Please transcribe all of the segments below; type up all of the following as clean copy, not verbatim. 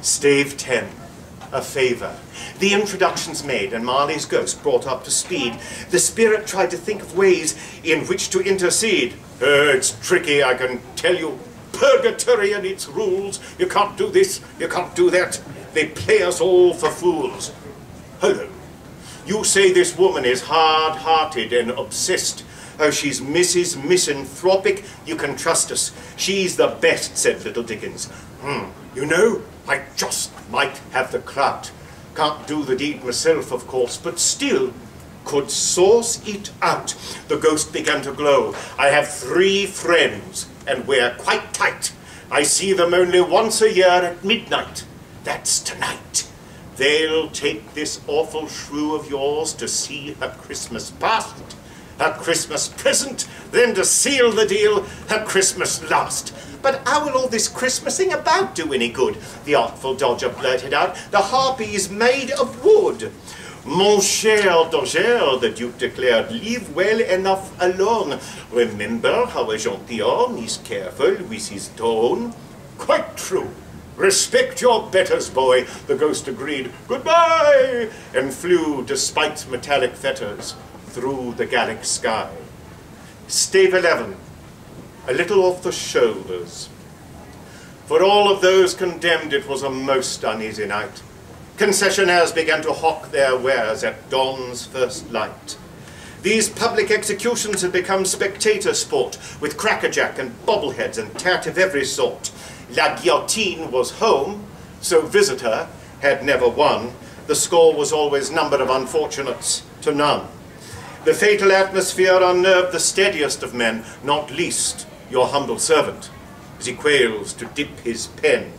Stave 10, a favour. The introductions made and Marley's ghost brought up to speed. The spirit tried to think of ways in which to intercede. It's tricky, I can tell you. Purgatory and its rules. You can't do this, you can't do that. They play us all for fools. Hello. You say this woman is hard-hearted and obsessed. Oh, she's Mrs. Misanthropic. You can trust us. She's the best, said little Dickens. You know, I just might have the clout. Can't do the deed myself, of course, but still could source it out. The ghost began to glow. I have 3 friends, and we're quite tight. I see them only once a year at midnight. That's tonight. They'll take this awful shrew of yours to see her Christmas past, her Christmas present, then to seal the deal, her Christmas last. But how will all this Christmasing about do any good? The artful dodger blurted out. The harpy's made of wood. Mon cher Dodger, the Duke declared, leave well enough alone. Remember how a gentilhomme is careful with his tone. Quite true. Respect your betters, boy, the ghost agreed. Goodbye! And flew, despite metallic fetters, through the Gallic sky. Stave 11, a little off the shoulders. For all of those condemned, it was a most uneasy night. Concessionaires began to hawk their wares at dawn's first light. These public executions had become spectator sport, with crackerjack and bobbleheads and tat of every sort. La guillotine was home, so visitor had never won. The score was always number of unfortunates to none. The fatal atmosphere unnerved the steadiest of men, not least your humble servant, as he quails to dip his pen.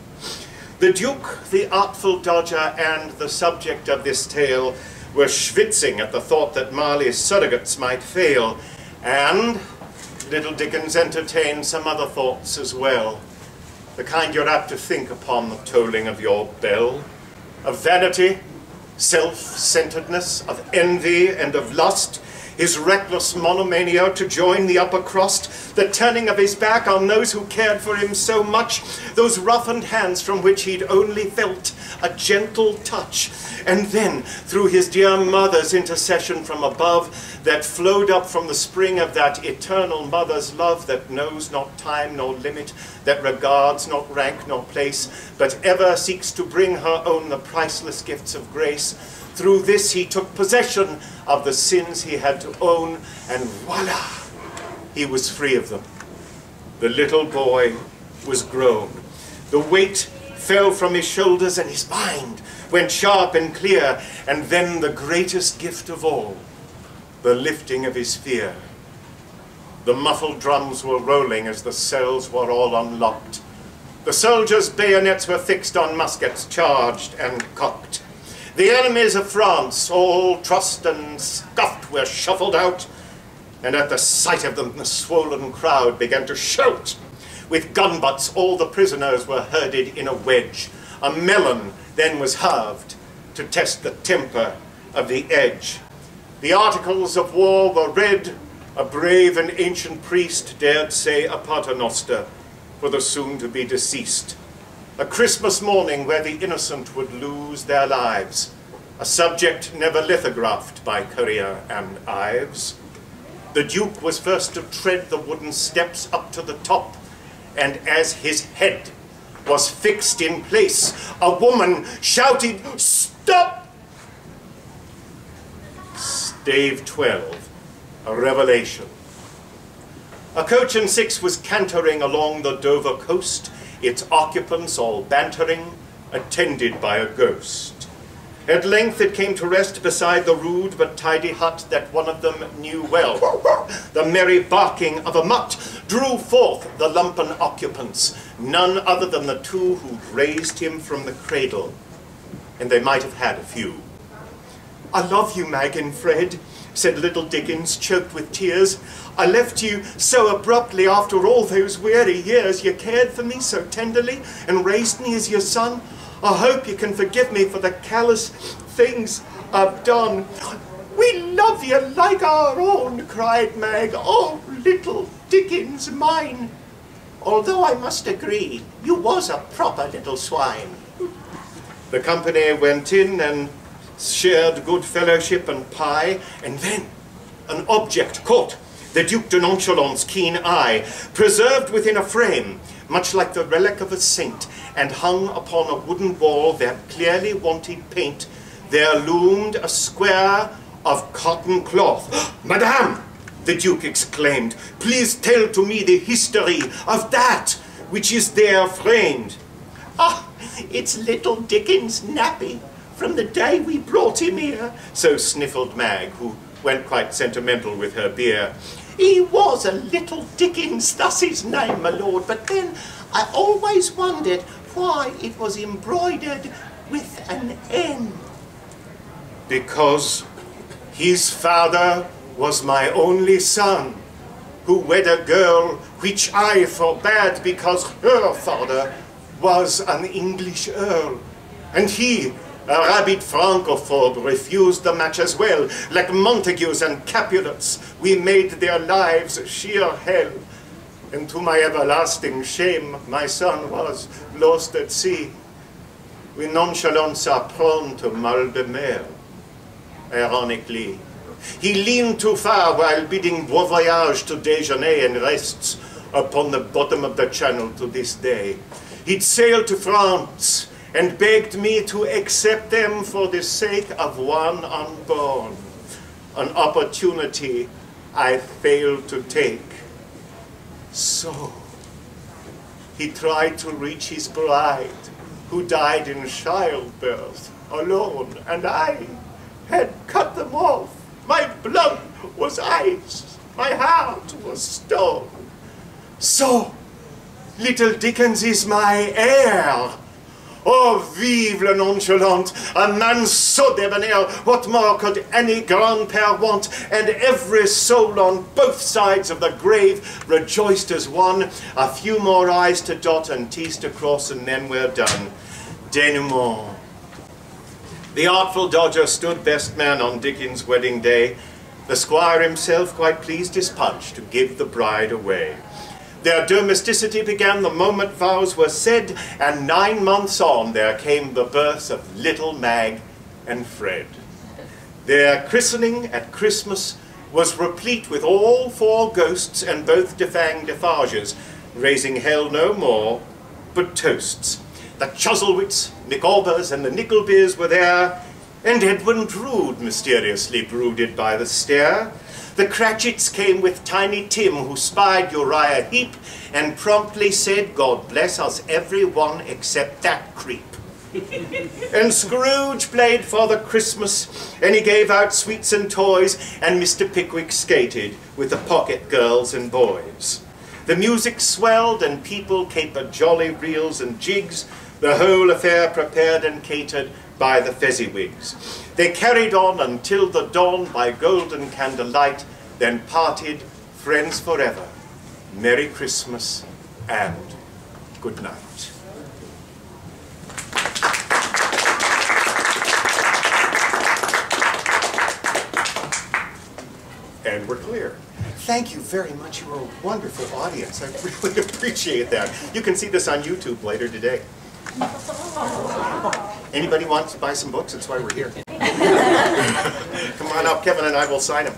The Duke, the artful dodger, and the subject of this tale were schwitzing at the thought that Marley's surrogates might fail, and little Dickens entertained some other thoughts as well, the kind you're apt to think upon the tolling of your bell, of vanity, self-centeredness, of envy, and of lust, his reckless monomania to join the upper crust, the turning of his back on those who cared for him so much, those roughened hands from which he'd only felt a gentle touch, and then, through his dear mother's intercession from above, that flowed up from the spring of that eternal mother's love that knows not time nor limit, that regards not rank nor place, but ever seeks to bring her own the priceless gifts of grace. Through this he took possession of the sins he had to own, and voila, he was free of them. The little boy was grown. The weight fell from his shoulders, and his mind went sharp and clear, and then the greatest gift of all, the lifting of his fear. The muffled drums were rolling as the cells were all unlocked. The soldiers' bayonets were fixed on muskets, charged and cocked. The enemies of France, all trussed and scuffed, were shuffled out, and at the sight of them the swollen crowd began to shout. With gun butts all the prisoners were herded in a wedge. A melon then was halved to test the temper of the edge. The articles of war were read. A brave and ancient priest dared say a paternoster for the soon-to-be deceased. A Christmas morning where the innocent would lose their lives, a subject never lithographed by courier and Ives. The Duke was first to tread the wooden steps up to the top, and as his head was fixed in place, a woman shouted, "Stop!" Stave 12, a revelation. A coach and 6 was cantering along the Dover coast, its occupants all bantering, attended by a ghost. At length it came to rest beside the rude but tidy hut that one of them knew well. The merry barking of a mutt drew forth the lumpen occupants, none other than the 2 who'd raised him from the cradle, and they might have had a few. "I love you, Mag and Fred," said little Dickens, choked with tears. "I left you so abruptly after all those weary years. You cared for me so tenderly and raised me as your son. I hope you can forgive me for the callous things I've done." "We love you like our own," cried Mag. "Oh, little Dickens mine. Although I must agree, you was a proper little swine." The company went in and shared good fellowship and pie, and then an object caught the Duc de Nonchalant's keen eye, preserved within a frame, much like the relic of a saint, and hung upon a wooden wall that clearly wanted paint. There loomed a square of cotton cloth. "Madame," the Duke exclaimed, "please tell to me the history of that which is there framed." "Ah, it's little Dickens' nappy from the day we brought him here," so sniffled Mag, who went quite sentimental with her beer. "He was a little Dickens, thus his name, my lord, but then I always wondered why it was embroidered with an N." "Because his father was my only son, who wed a girl which I forbade because her father was an English earl, and he, a rabid Francophobe, refused the match as well. Like Montagues and Capulets, we made their lives sheer hell. And to my everlasting shame, my son was lost at sea. We nonchalants are prone to mal de mer." Ironically, he leaned too far while bidding bon voyage to déjeuner and rests upon the bottom of the channel to this day. He'd sailed to France and begged me to accept them for the sake of one unborn, an opportunity I failed to take. So, he tried to reach his bride, who died in childbirth, alone, and I had cut them off. My blood was ice, my heart was stone. So, little Dickens is my heir. Oh, vive le nonchalant, a man so debonair, what more could any grandpère want? And every soul on both sides of the grave rejoiced as one. A few more I's to dot and T's to cross, and then we're done. Denouement. The artful Dodger stood best man on Dickens' wedding day. The squire himself quite pleased his punch to give the bride away. Their domesticity began the moment vows were said, and 9 months on there came the birth of little Mag and Fred. Their christening at Christmas was replete with all 4 ghosts and both defang defarges, raising hell no more, but toasts. The Chuzzlewits, Micawbers, and the Nicklebys were there, and Edwin Drood mysteriously brooded by the stair. The Cratchits came with Tiny Tim, who spied Uriah Heep, and promptly said, "God bless us every one except that creep." And Scrooge played Father Christmas, and he gave out sweets and toys, and Mr. Pickwick skated with the pocket girls and boys. The music swelled, and people capered jolly reels and jigs, the whole affair prepared and catered by the Fezziwigs. They carried on until the dawn by golden candlelight, then parted, friends forever. Merry Christmas and good night. And we're clear. Thank you very much. You were a wonderful audience. I really appreciate that. You can see this on YouTube later today. Anybody wants to buy some books? That's why we're here. Come on up, Kevin and I will sign them.